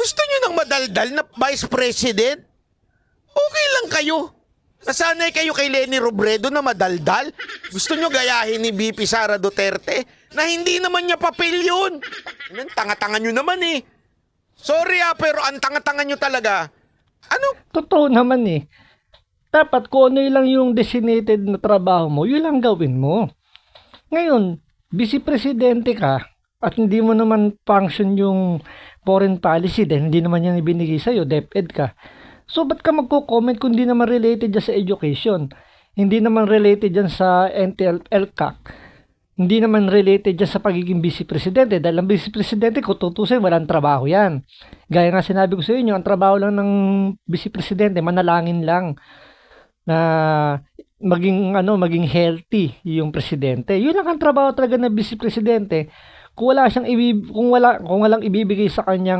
Gusto nyo ng madaldal na Vice President? Okay lang kayo. Nasanay kayo kay Leni Robredo na madaldal? Gusto nyo gayahin ni VP Sara Duterte na hindi naman niya papel yun? Tanga-tanga nyo naman eh. Sorry pero ang tanga-tanga nyo talaga. Ano? Totoo naman eh. Dapat kung ano lang yung designated na trabaho mo, yun lang gawin mo. Ngayon, vice presidente ka at hindi mo naman function yung foreign policy dahil hindi naman yan ibinigay sa'yo, DepEd ka. So, ba't ka magko-comment kung hindi naman related dyan sa education? Hindi naman related dyan sa NTL-LCAC. Hindi naman related dyan sa pagiging vice presidente. Dahil ang vice presidente, kung tutusin, walang trabaho yan. Gaya nga sinabi ko sa inyo, ang trabaho lang ng vice presidente, manalangin lang na maging healthy yung presidente. Yun lang ang trabaho talaga ng vice presidente. Kung walang ibibigay sa kanyang